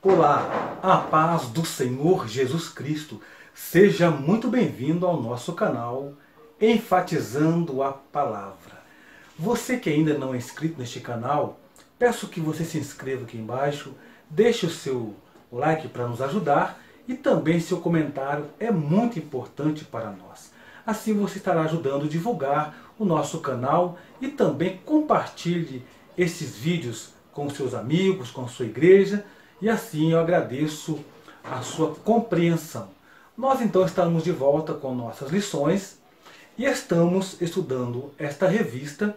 Olá, a paz do Senhor Jesus Cristo. Seja muito bem-vindo ao nosso canal Enfatizando a Palavra. Você que ainda não é inscrito neste canal, peço que você se inscreva aqui embaixo, deixe o seu like para nos ajudar e também seu comentário é muito importante para nós. Assim você estará ajudando a divulgar o nosso canal e também compartilhe esses vídeos com seus amigos, com a sua igreja, e assim eu agradeço a sua compreensão. Nós então estamos de volta com nossas lições e estamos estudando esta revista,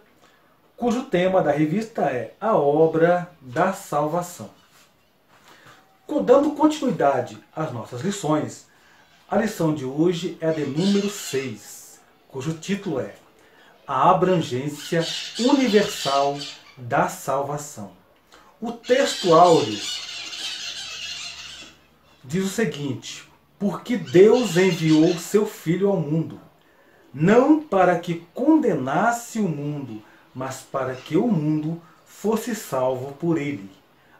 cujo tema da revista é A Obra da Salvação. Dando continuidade às nossas lições, a lição de hoje é a de número 6, cujo título é A Abrangência Universal da Salvação. O texto áureo diz o seguinte: porque Deus enviou seu Filho ao mundo, não para que condenasse o mundo, mas para que o mundo fosse salvo por ele.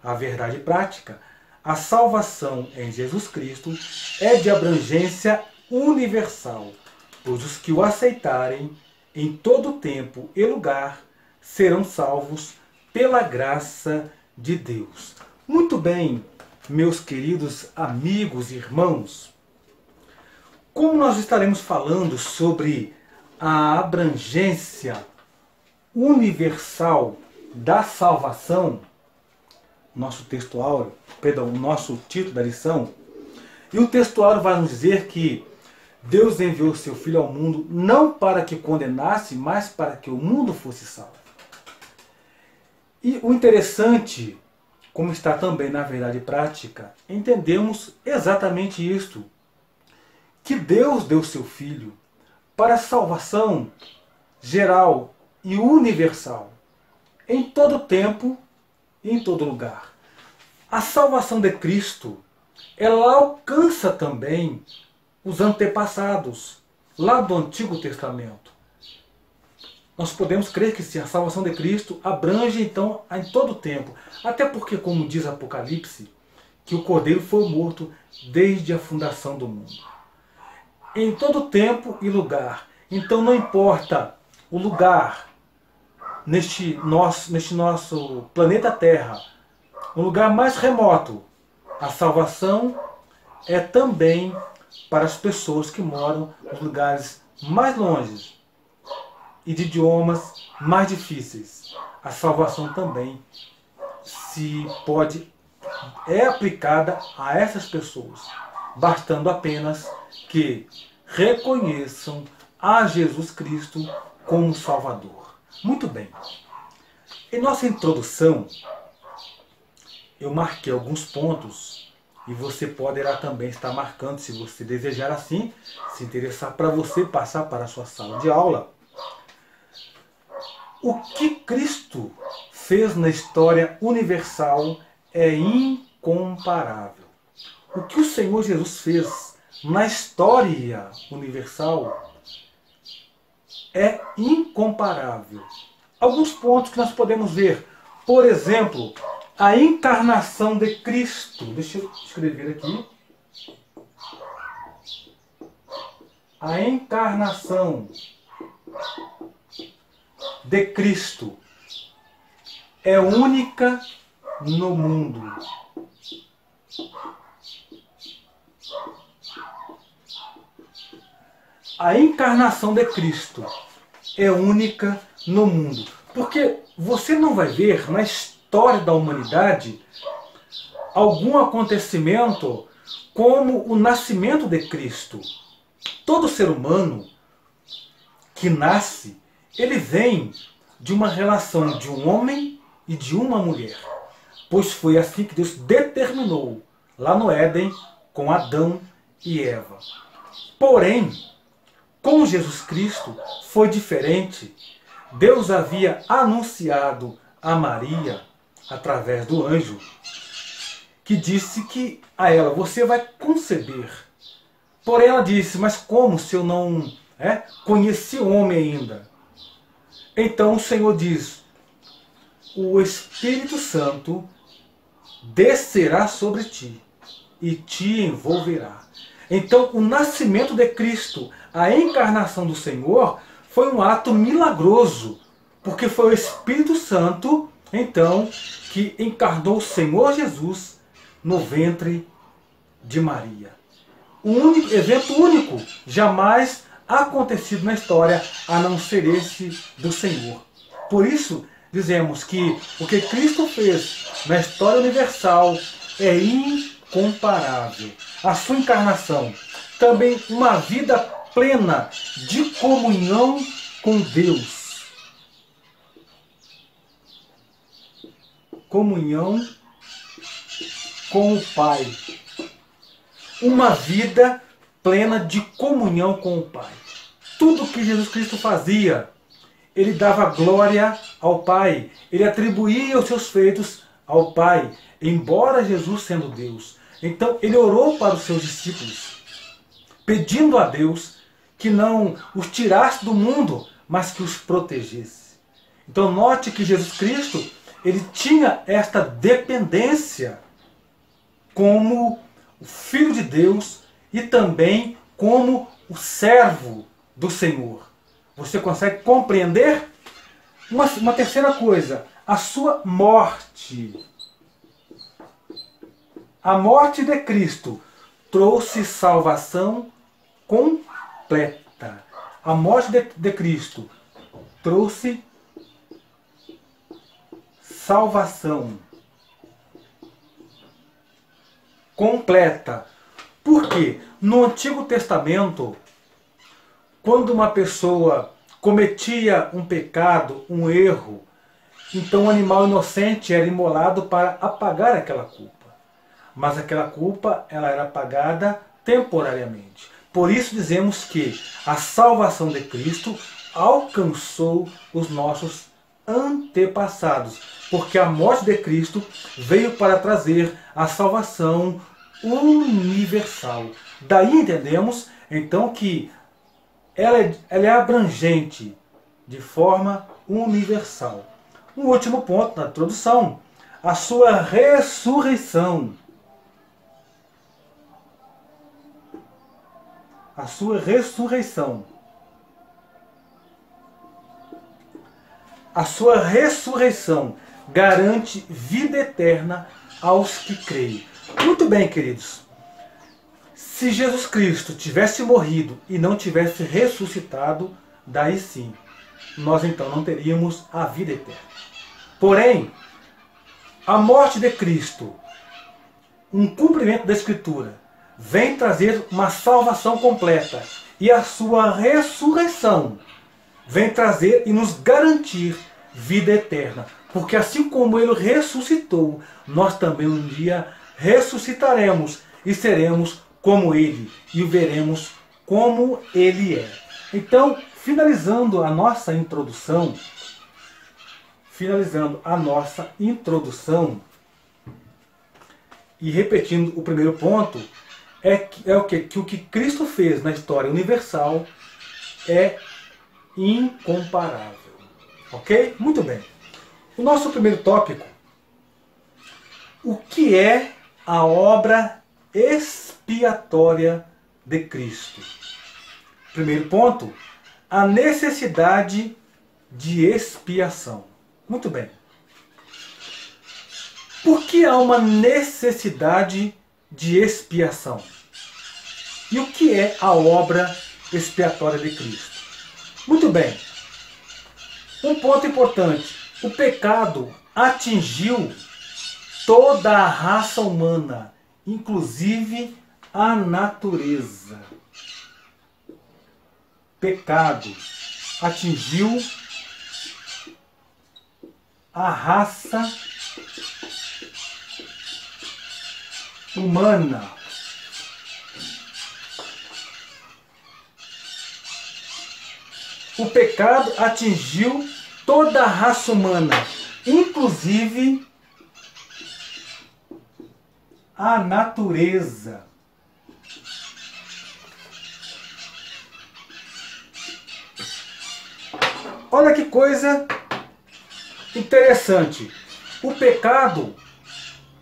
A verdade prática: a salvação em Jesus Cristo é de abrangência universal, pois os que o aceitarem em todo tempo e lugar serão salvos pela graça de Deus. Muito bem, meus queridos amigos e irmãos, como nós estaremos falando sobre a abrangência universal da salvação, nosso texto áureo, perdão, o nosso título da lição, e o texto áureo vai nos dizer que Deus enviou seu Filho ao mundo não para que condenasse, mas para que o mundo fosse salvo. E o interessante, como está também na verdade prática, entendemos exatamente isto, que Deus deu seu Filho para a salvação geral e universal, em todo tempo e em todo lugar. A salvação de Cristo, ela alcança também os antepassados, lá do Antigo Testamento. Nós podemos crer que sim, a salvação de Cristo abrange então em todo o tempo. Até porque, como diz Apocalipse, que o Cordeiro foi morto desde a fundação do mundo. Em todo tempo e lugar. Então não importa o lugar neste nosso planeta Terra, um lugar mais remoto, a salvação é também para as pessoas que moram nos lugares mais longes e de idiomas mais difíceis. A salvação também é aplicada a essas pessoas, bastando apenas que reconheçam a Jesus Cristo como Salvador. Muito bem. Em nossa introdução, eu marquei alguns pontos e você poderá também estar marcando, se você desejar assim, se interessar para você passar para a sua sala de aula. O que Cristo fez na história universal é incomparável. O que o Senhor Jesus fez na história universal é incomparável. Alguns pontos que nós podemos ver. Por exemplo, a encarnação de Cristo. Deixa eu escrever aqui. A encarnação de Cristo é única no mundo. A encarnação de Cristo é única no mundo. Porque você não vai ver na história da humanidade algum acontecimento como o nascimento de Cristo. Todo ser humano que nasce, ele vem de uma relação de um homem e de uma mulher. Pois foi assim que Deus determinou lá no Éden com Adão e Eva. Porém, com Jesus Cristo foi diferente. Deus havia anunciado a Maria, através do anjo, que disse que a ela, você vai conceber. Porém ela disse, mas como se eu não conheci o homem ainda? Então o Senhor diz, o Espírito Santo descerá sobre ti e te envolverá. Então, o nascimento de Cristo, a encarnação do Senhor, foi um ato milagroso, porque foi o Espírito Santo, então, que encarnou o Senhor Jesus no ventre de Maria. Um evento único, jamais acontecido na história, a não ser esse do Senhor. Por isso, dizemos que o que Cristo fez na história universal é incomparável. A sua encarnação, também uma vida plena de comunhão com Deus. Comunhão com o Pai. Uma vida plena de comunhão com o Pai. Tudo que Jesus Cristo fazia, ele dava glória ao Pai. Ele atribuía os seus feitos ao Pai, embora Jesus sendo Deus. Então ele orou para os seus discípulos, pedindo a Deus que não os tirasse do mundo, mas que os protegesse. Então note que Jesus Cristo, ele tinha esta dependência como o Filho de Deus e também como o servo do Senhor. Você consegue compreender? Uma terceira coisa, a sua morte. A morte de Cristo trouxe salvação completa. A morte de Cristo trouxe salvação completa. Por quê? No Antigo Testamento, quando uma pessoa cometia um pecado, um erro, então o animal inocente era imolado para apagar aquela culpa. Mas aquela culpa ela era apagada temporariamente. Por isso dizemos que a salvação de Cristo alcançou os nossos antepassados, porque a morte de Cristo veio para trazer a salvação universal. Daí entendemos então que ela é abrangente de forma universal. Um último ponto na introdução, a sua ressurreição. A sua ressurreição. A sua ressurreição garante vida eterna aos que creem. Muito bem, queridos. Se Jesus Cristo tivesse morrido e não tivesse ressuscitado, daí sim, nós então não teríamos a vida eterna. Porém, a morte de Cristo, um cumprimento da Escritura, vem trazer uma salvação completa. E a sua ressurreição vem trazer e nos garantir vida eterna. Porque assim como ele ressuscitou, nós também um dia ressuscitaremos e seremos como ele e o veremos como ele é. Então, finalizando a nossa introdução, e repetindo o primeiro ponto, é o que o que Cristo fez na história universal é incomparável. Ok? Muito bem. O nosso primeiro tópico, o que é a obra expiatória de Cristo? Primeiro ponto, a necessidade de expiação. Muito bem. Por que há uma necessidade de expiação? E o que é a obra expiatória de Cristo? Muito bem. Um ponto importante. O pecado atingiu toda a raça humana, inclusive a natureza. Pecado atingiu a raça humana. O pecado atingiu toda a raça humana, inclusive a natureza. Olha que coisa interessante. O pecado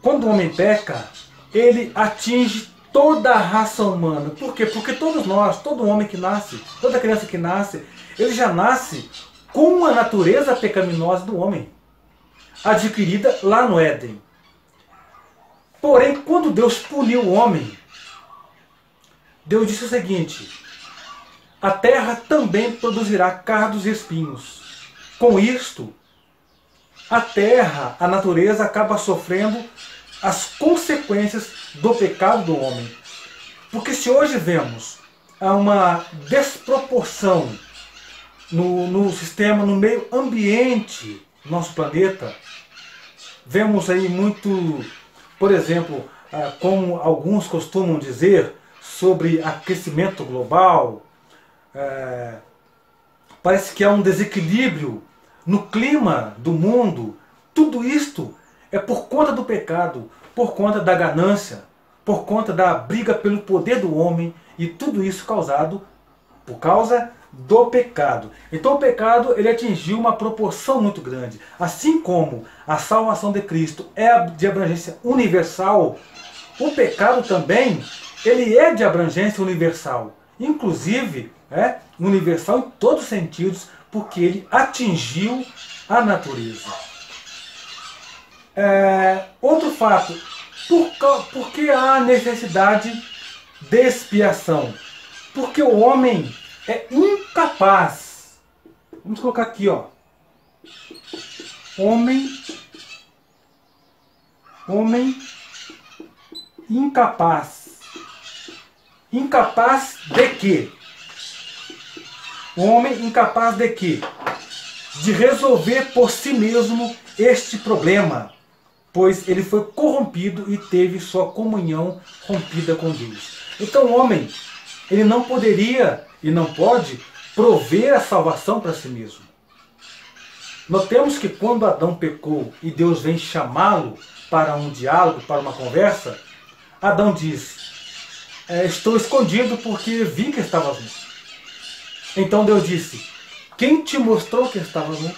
quando o homem peca, ele atinge toda a raça humana. Por quê? Porque todos nós, todo homem que nasce, toda criança que nasce, ele já nasce com a natureza pecaminosa do homem, adquirida lá no Éden. Porém, quando Deus puniu o homem, Deus disse o seguinte: a terra também produzirá cardos e espinhos. Com isto, a terra, a natureza, acaba sofrendo as consequências do pecado do homem. Porque se hoje vemos uma desproporção no sistema, no meio ambiente do nosso planeta, vemos aí muito, por exemplo, como alguns costumam dizer, sobre aquecimento global. Parece que há um desequilíbrio no clima do mundo. Tudo isto é por conta do pecado, por conta da ganância, por conta da briga pelo poder do homem, e tudo isso causado por causa do pecado. Então o pecado, ele atingiu uma proporção muito grande. Assim como a salvação de Cristo é de abrangência universal, o pecado também, ele é de abrangência universal. Inclusive, universal em todos os sentidos, porque ele atingiu a natureza. Outro fato, por que há necessidade de expiação? Porque o homem é incapaz. Vamos colocar aqui, ó. Homem incapaz. Incapaz de quê? O homem incapaz de quê? De resolver por si mesmo este problema, pois ele foi corrompido e teve sua comunhão rompida com Deus. Então o homem, ele não poderia e não pode prover a salvação para si mesmo. Notemos que quando Adão pecou e Deus vem chamá-lo para um diálogo, para uma conversa, Adão disse: estou escondido porque vi que estavas nu. Então Deus disse: quem te mostrou que estavas nu?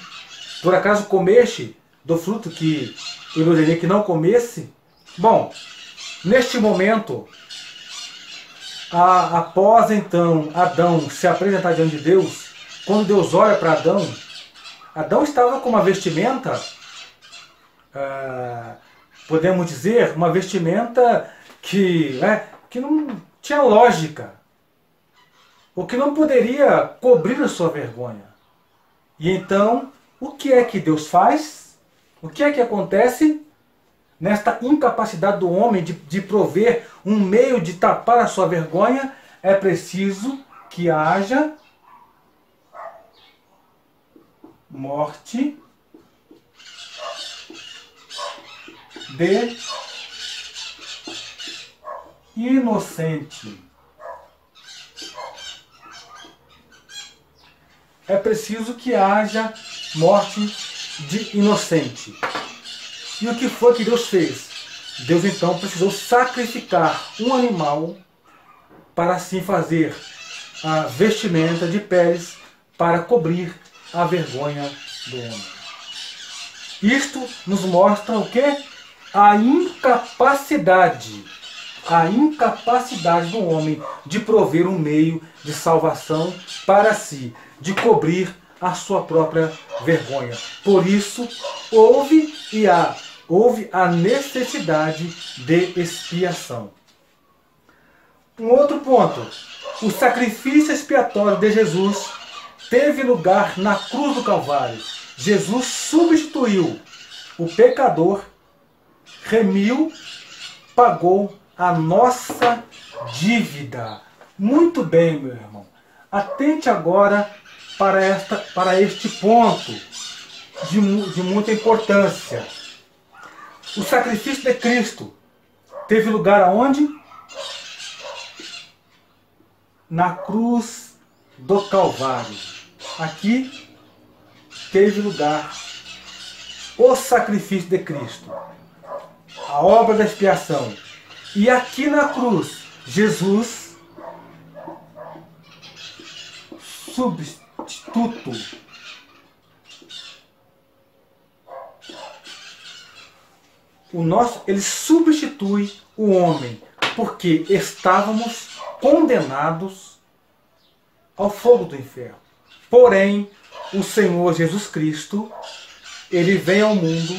Por acaso comeste do fruto que eu ordenei que não comesse? Bom, neste momento, após então Adão se apresentar diante de Deus, quando Deus olha para Adão, Adão estava com uma vestimenta, podemos dizer, uma vestimenta que não tinha lógica, o que não poderia cobrir a sua vergonha. E então, o que é que Deus faz? O que é que acontece nesta incapacidade do homem de prover um meio de tapar a sua vergonha? É preciso que haja morte de inocente. É preciso que haja morte de inocente. E o que foi que Deus fez? Deus então precisou sacrificar um animal para assim fazer a vestimenta de peles para cobrir a vergonha do homem. Isto nos mostra o quê? A incapacidade do homem de prover um meio de salvação para si, de cobrir a sua própria vergonha. Por isso, houve a necessidade de expiação. Um outro ponto, o sacrifício expiatório de Jesus teve lugar na cruz do Calvário. Jesus substituiu o pecador, remiu, pagou a nossa dívida. Muito bem, meu irmão. Atente agora para este ponto de muita importância. O sacrifício de Cristo teve lugar aonde? Na cruz do Calvário. Aqui teve lugar o sacrifício de Cristo, a obra da expiação. E aqui na cruz, Jesus, substituto, ele substitui o homem, porque estávamos condenados ao fogo do inferno. Porém, o Senhor Jesus Cristo, ele vem ao mundo,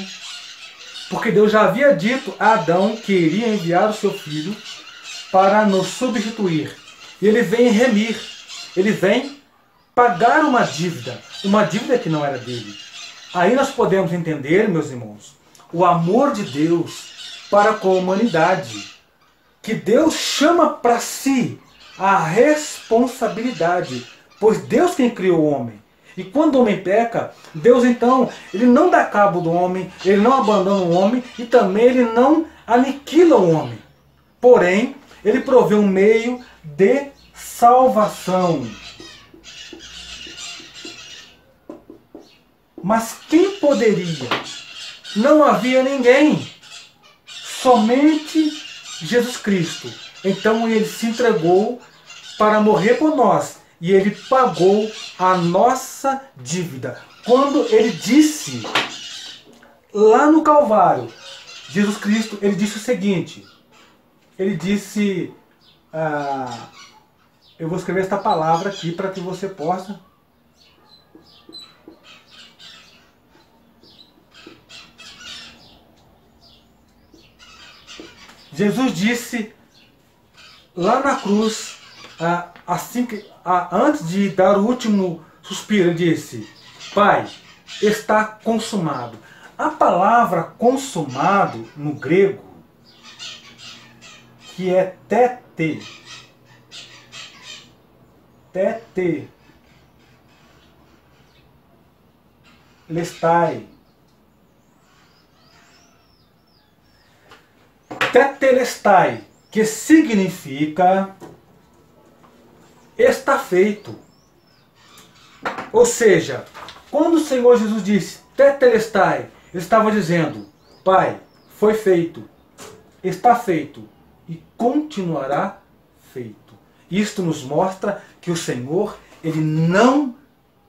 porque Deus já havia dito a Adão que iria enviar o seu filho para nos substituir. E ele vem remir, ele vem pagar uma dívida que não era dele. Aí nós podemos entender, meus irmãos, o amor de Deus para com a humanidade, que Deus chama para si a responsabilidade, pois Deus quem criou o homem. E quando o homem peca, Deus então, ele não dá cabo do homem, ele não abandona o homem e também ele não aniquila o homem. Porém, ele provê um meio de salvação. Mas quem poderia? Não havia ninguém. Somente Jesus Cristo. Então ele se entregou para morrer por nós. E ele pagou a nossa dívida. Quando ele disse, lá no Calvário, Jesus Cristo, ele disse o seguinte. Ele disse, eu vou escrever esta palavra aqui para que você possa... Jesus disse lá na cruz, antes de dar o último suspiro, ele disse, Pai, está consumado. A palavra consumado no grego, que é tetelestai, tetelestai, que significa está feito. Ou seja, quando o Senhor Jesus disse tetelestai, ele estava dizendo, Pai, foi feito, está feito e continuará feito. Isto nos mostra que o Senhor, ele não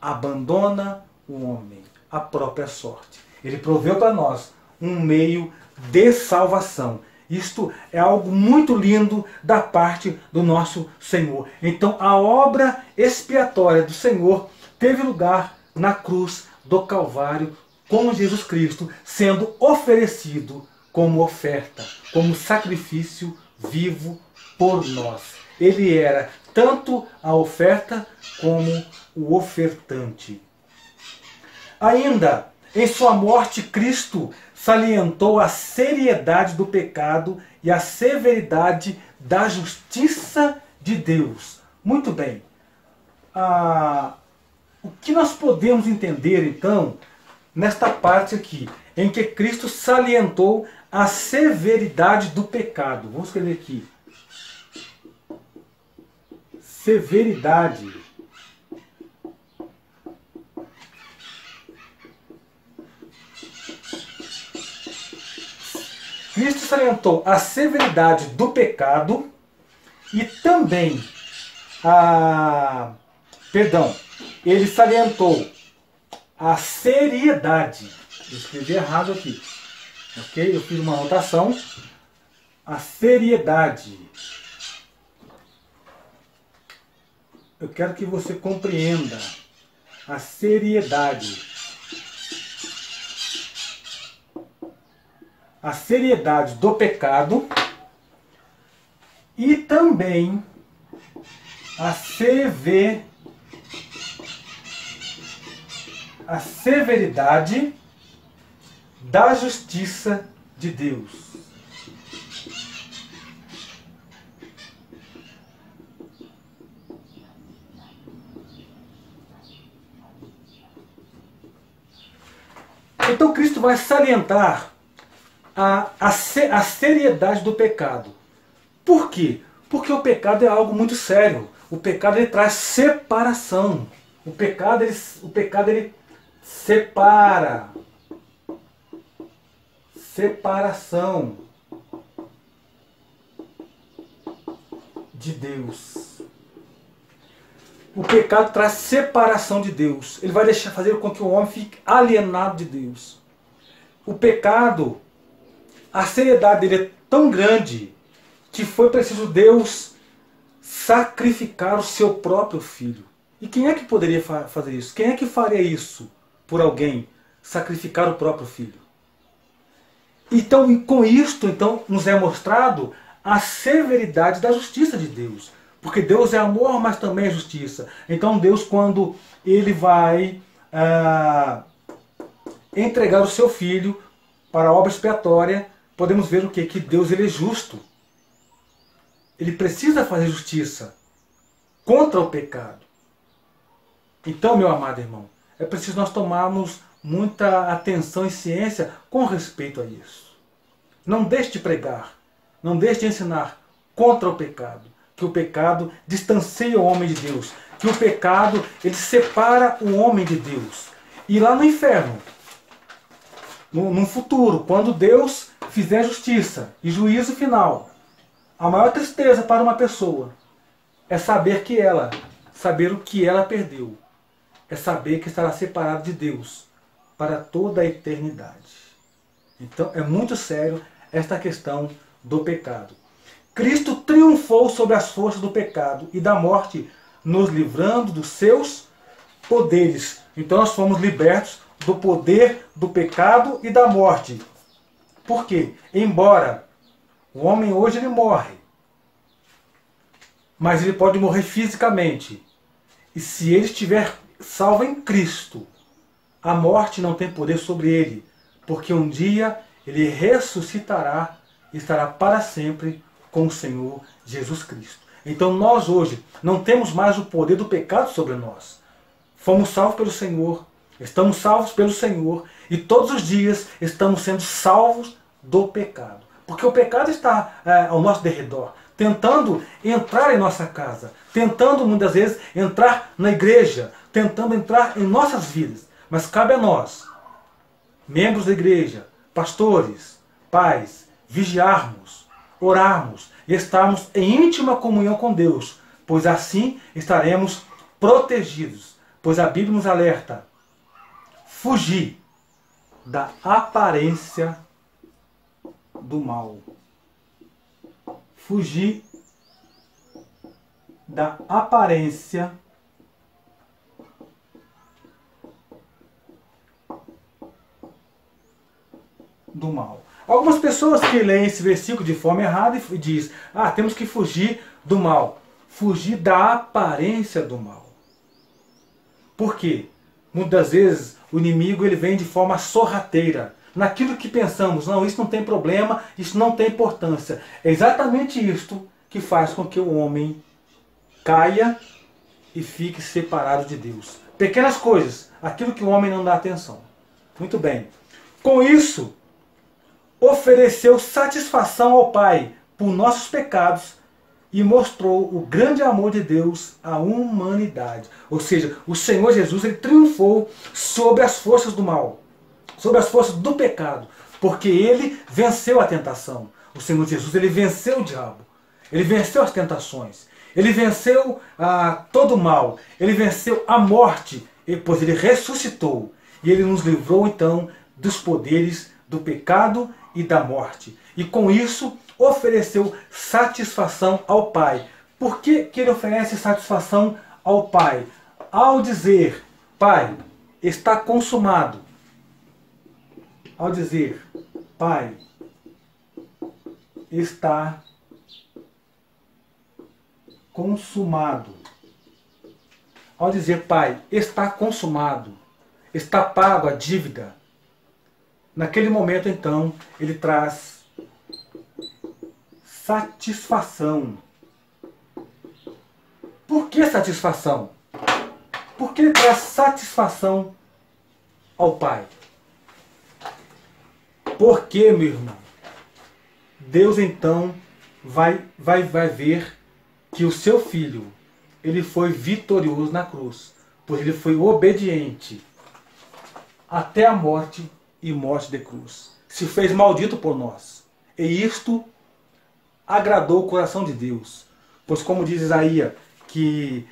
abandona o homem à própria sorte. Ele proveu para nós um meio de salvação. Isto é algo muito lindo da parte do nosso Senhor. Então a obra expiatória do Senhor teve lugar na cruz do Calvário com Jesus Cristo sendo oferecido como oferta, como sacrifício vivo por nós. Ele era tanto a oferta como o ofertante. Ainda, em sua morte, Cristo salientou a seriedade do pecado e a severidade da justiça de Deus. Muito bem. O que nós podemos entender, então, nesta parte aqui, em que Cristo salientou a severidade do pecado? Vamos escrever aqui. Severidade. Cristo salientou a severidade do pecado e também ele salientou a seriedade. Eu escrevi errado aqui. Ok? Eu fiz uma anotação. A seriedade. Eu quero que você compreenda a seriedade. A seriedade do pecado e também a severidade da justiça de Deus. Então Cristo vai salientar a seriedade do pecado. Por quê? Porque o pecado é algo muito sério. O pecado ele traz separação. O pecado ele separa. Separação de Deus. O pecado traz separação de Deus. Ele vai fazer com que o homem fique alienado de Deus. O pecado a seriedade dele é tão grande que foi preciso Deus sacrificar o seu próprio filho. E quem é que poderia fazer isso? Quem é que faria isso por alguém? Sacrificar o próprio filho. Então, e com isto, então, nos é mostrado a severidade da justiça de Deus. Porque Deus é amor, mas também é justiça. Então Deus, quando ele vai entregar o seu filho para a obra expiatória, podemos ver o quê? Que Deus ele é justo. Ele precisa fazer justiça contra o pecado. Então, meu amado irmão, é preciso nós tomarmos muita atenção e ciência com respeito a isso. Não deixe de pregar, não deixe de ensinar contra o pecado. Que o pecado distancia o homem de Deus. Que o pecado ele separa o homem de Deus. E lá no inferno, no futuro, quando Deus fizer justiça e juízo final, a maior tristeza para uma pessoa é saber o que ela perdeu. É saber que estará separado de Deus para toda a eternidade. Então é muito sério esta questão do pecado. Cristo triunfou sobre as forças do pecado e da morte, nos livrando dos seus poderes. Então nós fomos libertos do poder do pecado e da morte. Por quê? Embora o homem hoje ele morre, mas ele pode morrer fisicamente. E se ele estiver salvo em Cristo, a morte não tem poder sobre ele, porque um dia ele ressuscitará e estará para sempre com o Senhor Jesus Cristo. Então nós hoje não temos mais o poder do pecado sobre nós. Fomos salvos pelo Senhor, estamos salvos pelo Senhor e todos os dias estamos sendo salvos do pecado. Porque o pecado está ao nosso derredor, tentando entrar em nossa casa, tentando muitas vezes entrar na igreja, tentando entrar em nossas vidas. Mas cabe a nós, membros da igreja, pastores, pais, vigiarmos, orarmos e estarmos em íntima comunhão com Deus, pois assim estaremos protegidos. Pois a Bíblia nos alerta: fugir da aparência do mal. Fugir da aparência do mal. Algumas pessoas que leem esse versículo de forma errada e diz: temos que fugir do mal. Fugir da aparência do mal. Por quê? Muitas vezes o inimigo ele vem de forma sorrateira. Naquilo que pensamos, não, isso não tem problema, isso não tem importância. É exatamente isto que faz com que o homem caia e fique separado de Deus. Pequenas coisas, aquilo que o homem não dá atenção. Muito bem. Com isso, ofereceu satisfação ao Pai por nossos pecados e mostrou o grande amor de Deus à humanidade. Ou seja, o Senhor Jesus ele triunfou sobre as forças do mal, sobre as forças do pecado, porque ele venceu a tentação. O Senhor Jesus ele venceu o diabo, ele venceu as tentações, ele venceu todo o mal, ele venceu a morte, pois ele ressuscitou e ele nos livrou então dos poderes do pecado e da morte. E com isso ofereceu satisfação ao Pai. Por que ele oferece satisfação ao Pai? Ao dizer: Pai, está consumado. Ao dizer: Pai, está consumado. Ao dizer: Pai, está consumado, está pago a dívida. Naquele momento, então, ele traz satisfação. Por que satisfação? Por que ele traz satisfação ao Pai? Porque, meu irmão, Deus então vai ver que o seu filho ele foi vitorioso na cruz, pois ele foi obediente até a morte e morte de cruz. Se fez maldito por nós. E isto agradou o coração de Deus. Pois como diz Isaías, que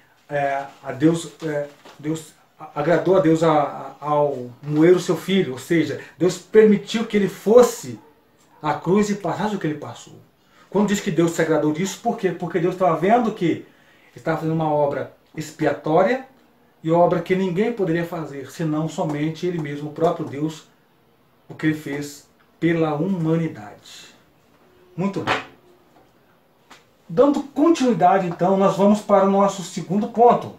Deus agradou a Deus ao moer o seu filho. Ou seja, Deus permitiu que ele fosse a cruz e passasse o que ele passou. Quando diz que Deus se agradou disso, por quê? Porque Deus estava vendo que ele estava fazendo uma obra expiatória e obra que ninguém poderia fazer, senão somente ele mesmo, o próprio Deus, o que ele fez pela humanidade. Muito bem. Dando continuidade, então, nós vamos para o nosso segundo ponto.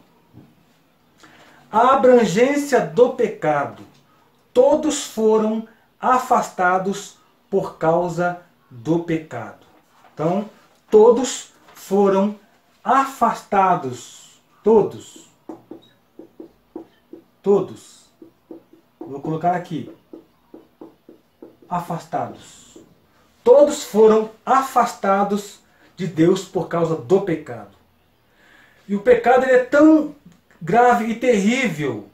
A abrangência do pecado. Todos foram afastados por causa do pecado. Então, todos foram afastados. Todos. Todos. Vou colocar aqui. Afastados. Todos foram afastados de Deus por causa do pecado. E o pecado ele é tão grave e terrível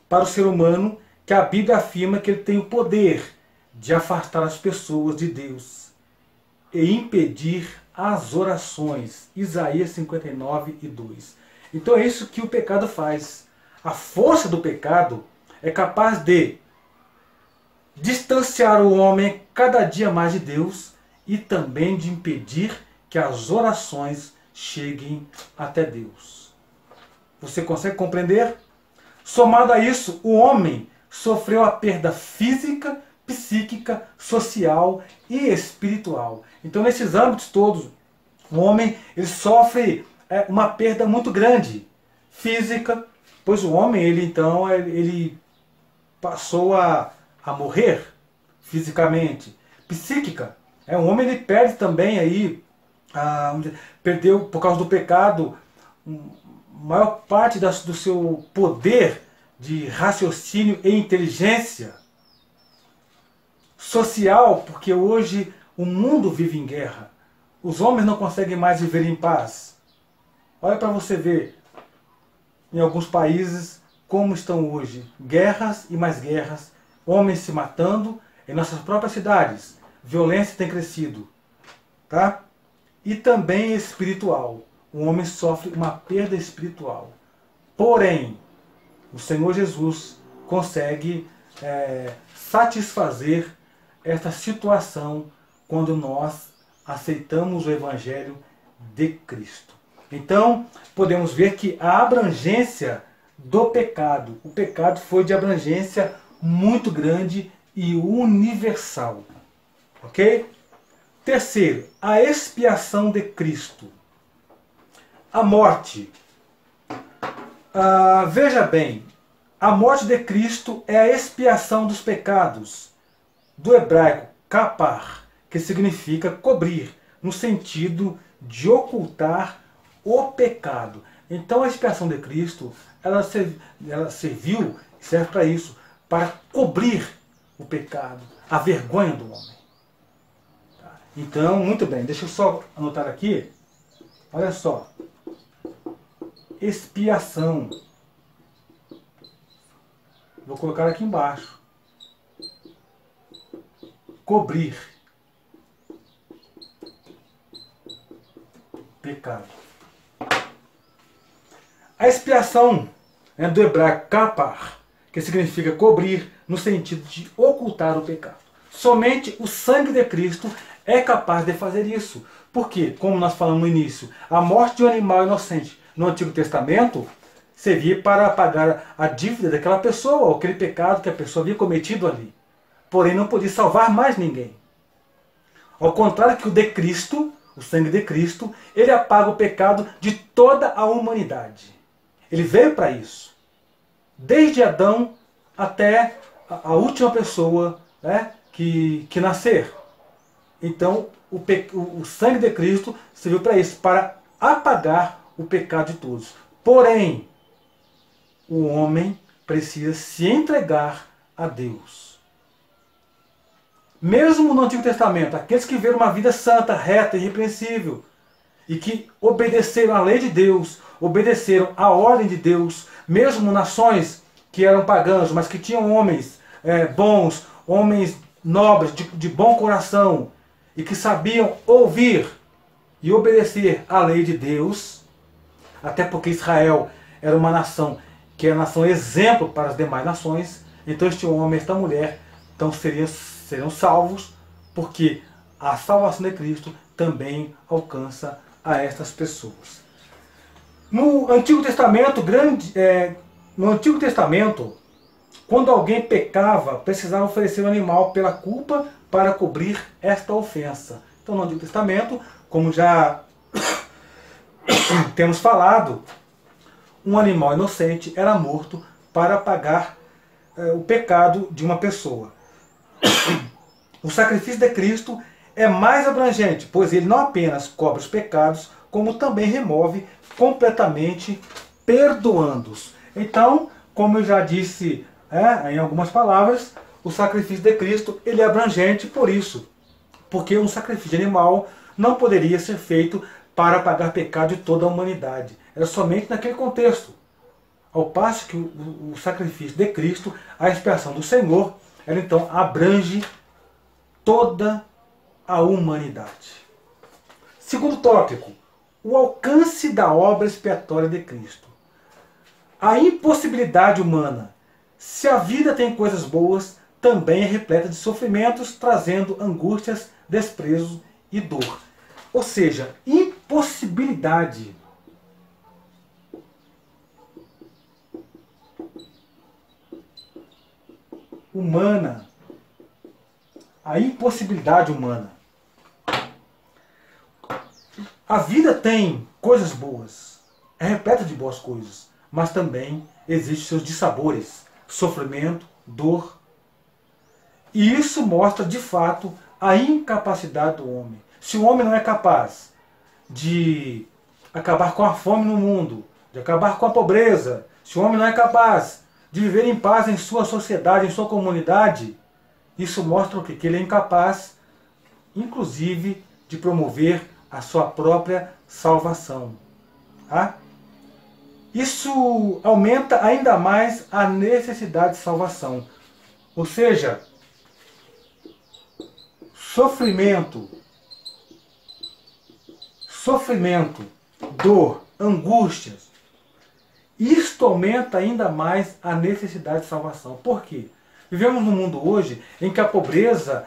para o ser humano que a Bíblia afirma que ele tem o poder de afastar as pessoas de Deus e impedir as orações. Isaías 59:2. Então é isso que o pecado faz. A força do pecado é capaz de distanciar o homem cada dia mais de Deus e também de impedir que as orações cheguem até Deus. Você consegue compreender? Somado a isso, o homem sofreu a perda física, psíquica, social e espiritual. Então, nesses âmbitos todos, o homem ele sofre uma perda muito grande. Física, pois o homem ele passou a morrer fisicamente. Psíquica, o homem ele perde também aí, perdeu por causa do pecado, maior parte do seu poder de raciocínio e inteligência. Social, porque hoje o mundo vive em guerra. Os homens não conseguem mais viver em paz. Olha para você ver, em alguns países, como estão hoje. Guerras e mais guerras, homens se matando em nossas próprias cidades. Violência tem crescido. Tá? E também espiritual. O homem sofre uma perda espiritual. Porém, o Senhor Jesus consegue satisfazer essa situação quando nós aceitamos o Evangelho de Cristo. Então, podemos ver que a abrangência do pecado, o pecado foi de abrangência muito grande e universal. Ok? Terceiro, a expiação de Cristo. A morte. Veja bem, a morte de Cristo é a expiação dos pecados. Do hebraico kapar, que significa cobrir, no sentido de ocultar o pecado. Então a expiação de Cristo, ela serviu, serve para isso, para cobrir o pecado, a vergonha do homem. Então, muito bem, deixa eu só anotar aqui, olha só, expiação, vou colocar aqui embaixo, cobrir, pecado. A expiação do hebraico kapar, que significa cobrir, no sentido de ocultar o pecado. Somente o sangue de Cristo é capaz de fazer isso. Porque, como nós falamos no início, a morte de um animal inocente no Antigo Testamento servia para pagar a dívida daquela pessoa, aquele pecado que a pessoa havia cometido ali. Porém, não podia salvar mais ninguém. Ao contrário que o de Cristo, o sangue de Cristo, ele apaga o pecado de toda a humanidade. Ele veio para isso. Desde Adão até a última pessoa que nascer. Então, o sangue de Cristo serviu para isso, para apagar o pecado de todos. Porém, o homem precisa se entregar a Deus. Mesmo no Antigo Testamento, aqueles que viveram uma vida santa, reta, irrepreensível, e que obedeceram à lei de Deus, obedeceram à ordem de Deus, mesmo nações que eram pagãs, mas que tinham homens bons, homens nobres, de bom coração, e que sabiam ouvir e obedecer à lei de Deus, até porque Israel era uma nação que era a nação exemplo para as demais nações, então este homem, esta mulher, então seriam salvos porque a salvação de Cristo também alcança a estas pessoas. No Antigo Testamento, quando alguém pecava, precisava oferecer um animal pela culpa para cobrir esta ofensa. Então, no Antigo Testamento, como já temos falado, um animal inocente era morto para pagar o pecado de uma pessoa. O sacrifício de Cristo é mais abrangente, pois ele não apenas cobre os pecados, como também remove completamente, perdoando-os. Então, como eu já disse em algumas palavras, o sacrifício de Cristo ele é abrangente por isso, porque um sacrifício de animal não poderia ser feito para pagar pecado de toda a humanidade. Era somente naquele contexto. Ao passo que o sacrifício de Cristo, a expiação do Senhor, ela então abrange toda a humanidade. Segundo tópico, o alcance da obra expiatória de Cristo. A impossibilidade humana. Se a vida tem coisas boas, também é repleta de sofrimentos, trazendo angústias, desprezo e dor. Ou seja, impossibilidade. Humana. A impossibilidade humana. A vida tem coisas boas, é repleta de boas coisas, mas também existem seus dissabores, sofrimento, dor. E isso mostra de fato a incapacidade do homem. Se o homem não é capaz de acabar com a fome no mundo, de acabar com a pobreza, se o homem não é capaz de viver em paz em sua sociedade, em sua comunidade, isso mostra o quê? Que ele é incapaz, inclusive, de promover a sua própria salvação. Tá? Isso aumenta ainda mais a necessidade de salvação. Ou seja, sofrimento, dor, angústias, isto aumenta ainda mais a necessidade de salvação. Por quê? Vivemos num mundo hoje em que a pobreza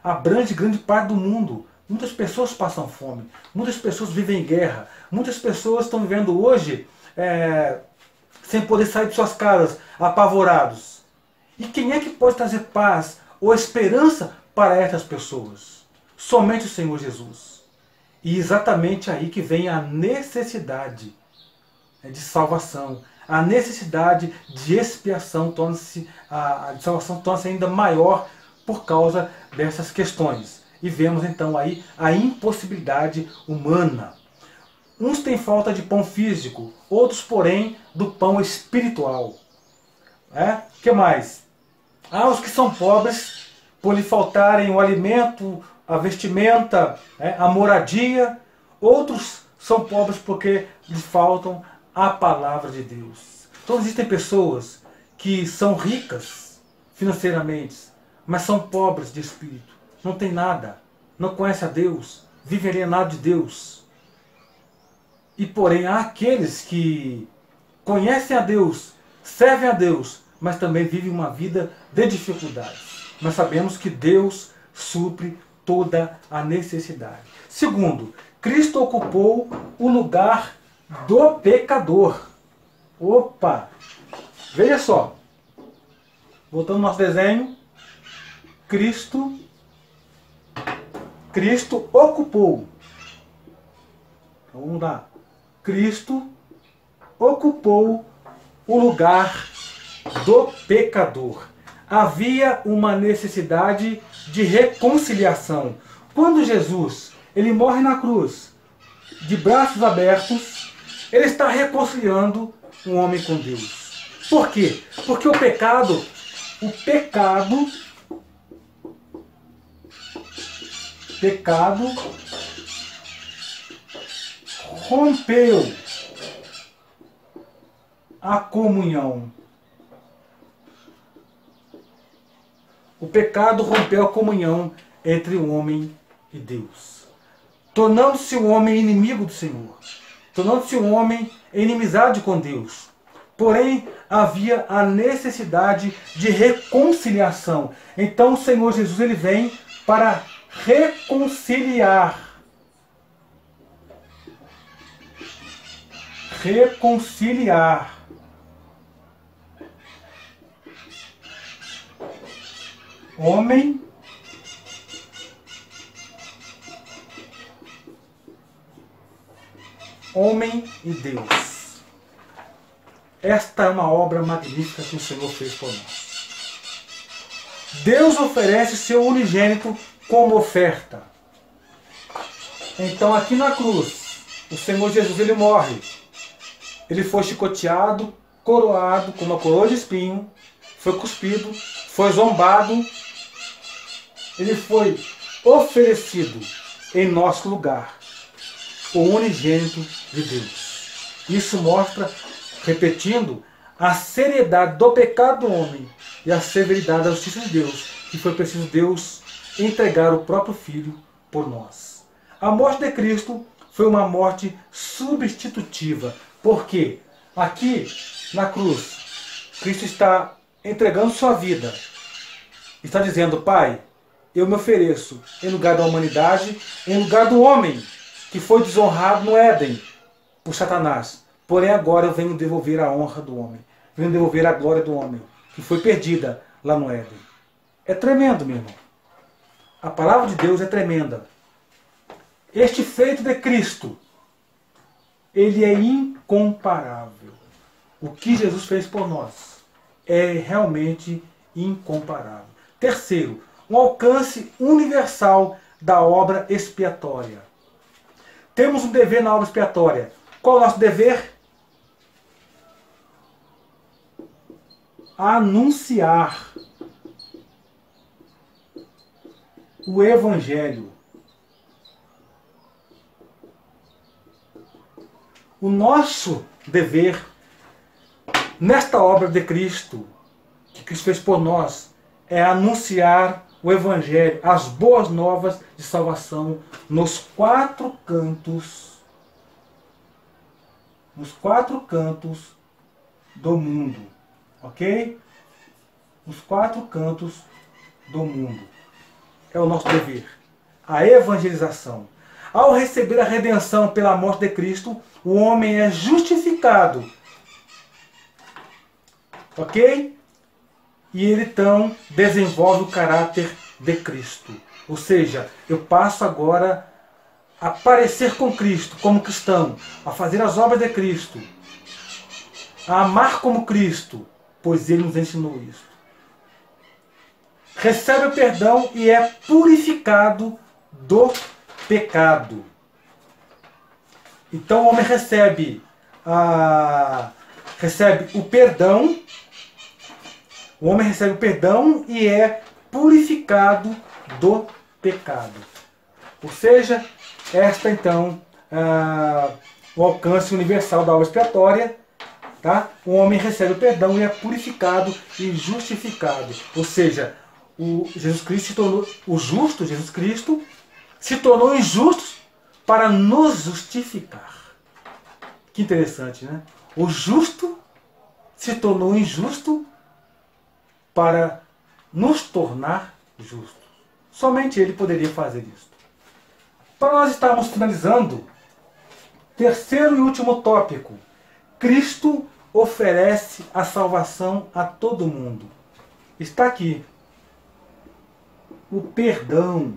abrange grande parte do mundo. Muitas pessoas passam fome, muitas pessoas vivem em guerra, muitas pessoas estão vivendo hoje sem poder sair de suas casas, apavorados. E quem é que pode trazer paz ou esperança para essas pessoas? Somente o Senhor Jesus. E exatamente aí que vem a necessidade de salvação. A necessidade de expiação a de salvação torna-se ainda maior por causa dessas questões. E vemos então aí a impossibilidade humana. Uns têm falta de pão físico, outros, porém, do pão espiritual. O que mais? Há os que são pobres por lhe faltarem o alimento, a vestimenta, a moradia. Outros são pobres porque lhes faltam a palavra de Deus. Então existem pessoas que são ricas financeiramente, mas são pobres de espírito. Não tem nada, não conhece a Deus, vive alienado de Deus. E porém há aqueles que conhecem a Deus, servem a Deus, mas também vivem uma vida de dificuldades. Nós sabemos que Deus supre toda a necessidade. Segundo, Cristo ocupou o lugar do pecador. Opa! Veja só. Voltando ao nosso desenho. Cristo ocupou. Então, vamos lá. Cristo ocupou o lugar do pecador. Havia uma necessidade de reconciliação. Quando Jesus ele morre na cruz, de braços abertos, ele está reconciliando o homem com Deus. Por quê? Porque o pecado rompeu a comunhão. O pecado rompeu a comunhão entre o homem e Deus, tornando-se o homem inimigo do Senhor, tornando-se o homem em inimizade com Deus. Porém, havia a necessidade de reconciliação. Então o Senhor Jesus ele vem para reconciliar. Reconciliar. Homem e Deus. Esta é uma obra magnífica que o Senhor fez por nós. Deus oferece seu unigênito como oferta. Então aqui na cruz, o Senhor Jesus, ele morre. Ele foi chicoteado, coroado com uma coroa de espinho, foi cuspido, foi zombado. Ele foi oferecido em nosso lugar, o unigênito de Deus. Isso mostra, repetindo, a seriedade do pecado do homem e a severidade da justiça de Deus, que foi preciso Deus entregar o próprio Filho por nós. A morte de Cristo foi uma morte substitutiva, porque aqui na cruz, Cristo está entregando sua vida, está dizendo: Pai, eu me ofereço em lugar da humanidade, em lugar do homem que foi desonrado no Éden por Satanás. Porém agora eu venho devolver a honra do homem, venho devolver a glória do homem, que foi perdida lá no Éden. É tremendo, meu irmão. A palavra de Deus é tremenda. Este feito de Cristo, ele é incomparável. O que Jesus fez por nós é realmente incomparável. Terceiro, um alcance universal da obra expiatória. Temos um dever na obra expiatória. Qual é o nosso dever? Anunciar o Evangelho. O nosso dever nesta obra de Cristo, que Cristo fez por nós, é anunciar o Evangelho, as boas novas de salvação nos quatro cantos do mundo. Ok? Os quatro cantos do mundo. É o nosso dever. A evangelização. Ao receber a redenção pela morte de Cristo, o homem é justificado. Ok? E ele então desenvolve o caráter de Cristo. Ou seja, eu passo agora a parecer com Cristo como cristão, a fazer as obras de Cristo, a amar como Cristo, pois ele nos ensinou isso. Recebe o perdão e é purificado do pecado. Então o homem recebe o perdão. O homem recebe o perdão e é purificado do pecado. Ou seja, esta então o alcance universal da obra expiatória. Tá? O homem recebe o perdão e é purificado e justificado. Ou seja, Jesus Cristo se tornou, o justo Jesus Cristo se tornou injusto para nos justificar. Que interessante, né? O justo se tornou injusto para nos tornar justos. Somente ele poderia fazer isso. Para nós estarmos finalizando, terceiro e último tópico. Cristo oferece a salvação a todo mundo. Está aqui. O perdão.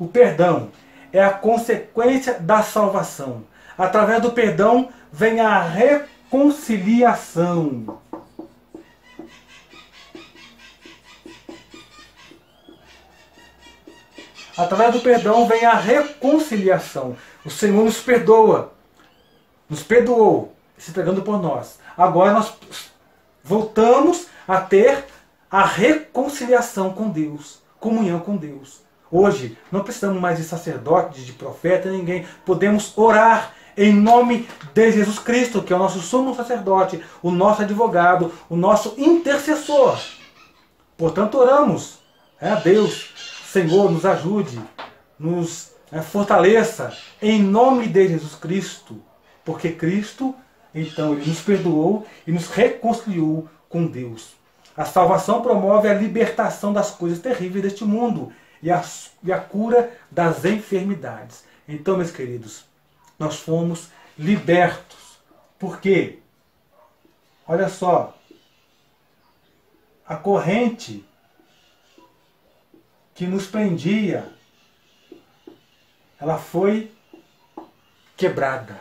O perdão é a consequência da salvação. Através do perdão vem a reconciliação. Através do perdão vem a reconciliação. O Senhor nos perdoa. Nos perdoou, se entregando por nós. Agora nós voltamos a ter a reconciliação com Deus. Comunhão com Deus. Hoje não precisamos mais de sacerdote, de profeta, ninguém. Podemos orar em nome de Jesus Cristo, que é o nosso sumo sacerdote, o nosso advogado, o nosso intercessor. Portanto, oramos a Deus. Senhor, nos ajude, nos fortaleça em nome de Jesus Cristo. Porque Cristo, então, ele nos perdoou e nos reconciliou com Deus. A salvação promove a libertação das coisas terríveis deste mundo e a cura das enfermidades. Então, meus queridos, nós fomos libertos. Por quê? Olha só, a corrente que nos prendia, ela foi quebrada.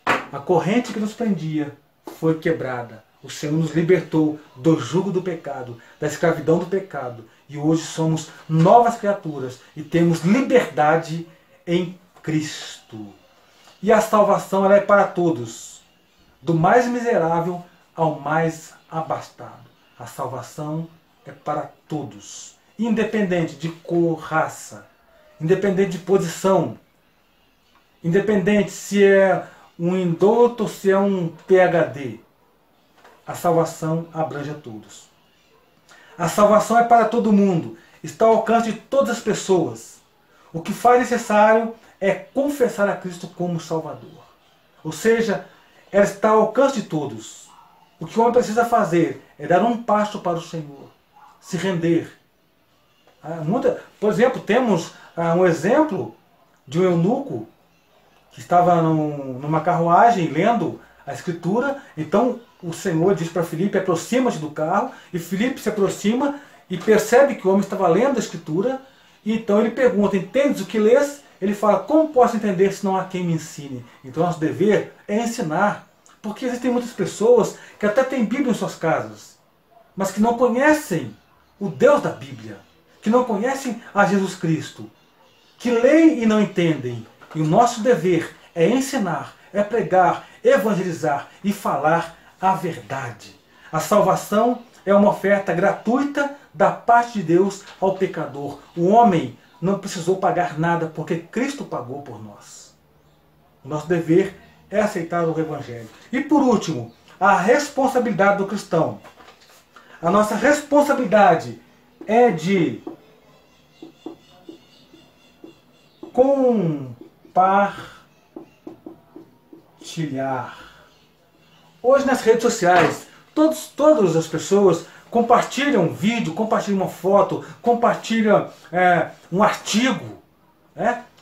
A corrente que nos prendia foi quebrada. O Senhor nos libertou do jugo do pecado, da escravidão do pecado. E hoje somos novas criaturas e temos liberdade em Cristo. E a salvação ela é para todos, do mais miserável ao mais abastado. A salvação é para todos, independente de cor, raça, independente de posição, independente se é um indulto ou se é um PhD. A salvação abrange a todos. A salvação é para todo mundo, está ao alcance de todas as pessoas. O que faz necessário é confessar a Cristo como Salvador. Ou seja, ela está ao alcance de todos. O que o homem precisa fazer é dar um passo para o Senhor, se render. Por exemplo, temos um exemplo de um eunuco que estava numa carruagem lendo a Escritura. Então o Senhor diz para Filipe: aproxima-te do carro. E Filipe se aproxima e percebe que o homem estava lendo a Escritura. E então ele pergunta: entendes o que lês? Ele fala: como posso entender se não há quem me ensine? Então nosso dever é ensinar. Porque existem muitas pessoas que até têm Bíblia em suas casas, mas que não conhecem o Deus da Bíblia, que não conhecem a Jesus Cristo, que leem e não entendem. E o nosso dever é ensinar, é pregar, evangelizar e falar a verdade. A salvação é uma oferta gratuita da parte de Deus ao pecador. O homem não precisou pagar nada porque Cristo pagou por nós. O nosso dever é aceitar o Evangelho. E por último, a responsabilidade do cristão. A nossa responsabilidade é de compartilhar. Hoje nas redes sociais, todas as pessoas compartilham um vídeo, compartilham uma foto, compartilham um artigo.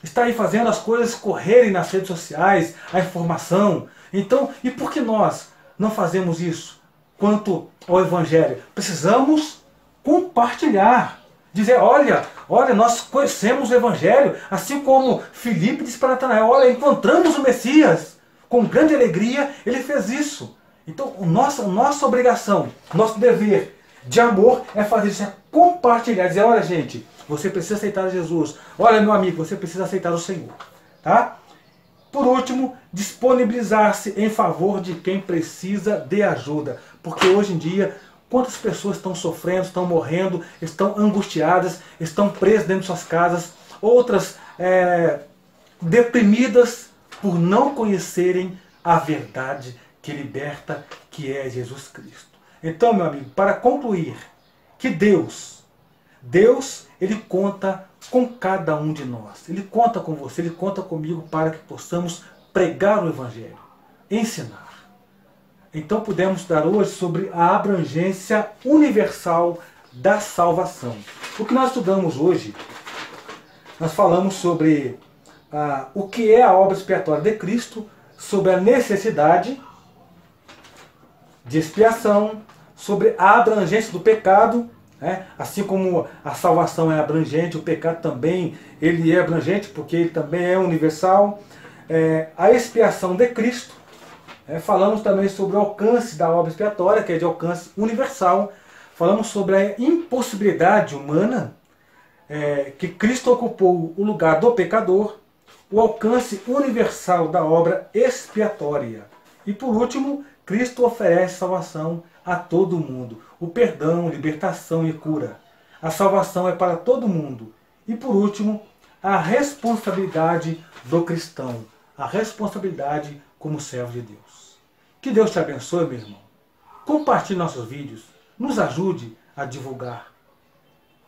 Está aí fazendo as coisas correrem nas redes sociais, a informação. Então, e por que nós não fazemos isso quanto ao Evangelho? Precisamos compartilhar. Dizer: olha, nós conhecemos o Evangelho, assim como Filipe disse para Natanael: olha, encontramos o Messias. Com grande alegria ele fez isso. Então, nossa obrigação, nosso dever de amor é fazer isso, é compartilhar, dizer: olha, gente, você precisa aceitar Jesus. Olha, meu amigo, você precisa aceitar o Senhor. Tá? Por último, disponibilizar-se em favor de quem precisa de ajuda. Porque hoje em dia, quantas pessoas estão sofrendo, estão morrendo, estão angustiadas, estão presas dentro de suas casas, outras deprimidas por não conhecerem a verdade que liberta, que é Jesus Cristo. Então, meu amigo, para concluir, que Deus, Ele conta com cada um de nós. Ele conta com você, Ele conta comigo para que possamos pregar o Evangelho, ensinar. Então pudemos estudar hoje sobre a abrangência universal da salvação. O que nós estudamos hoje, nós falamos sobre o que é a obra expiatória de Cristo, sobre a necessidade de expiação, sobre a abrangência do pecado. Assim como a salvação é abrangente, o pecado também ele é abrangente, porque ele também é universal. A expiação de Cristo. Falamos também sobre o alcance da obra expiatória, que é de alcance universal. Falamos sobre a impossibilidade humana, que Cristo ocupou o lugar do pecador, o alcance universal da obra expiatória. E por último, Cristo oferece salvação a todo mundo. O perdão, libertação e cura. A salvação é para todo mundo. E por último, a responsabilidade do cristão. A responsabilidade como servo de Deus. Que Deus te abençoe, meu irmão. Compartilhe nossos vídeos. Nos ajude a divulgar.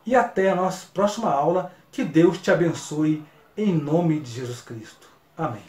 E até a nossa próxima aula. Que Deus te abençoe em nome de Jesus Cristo. Amém.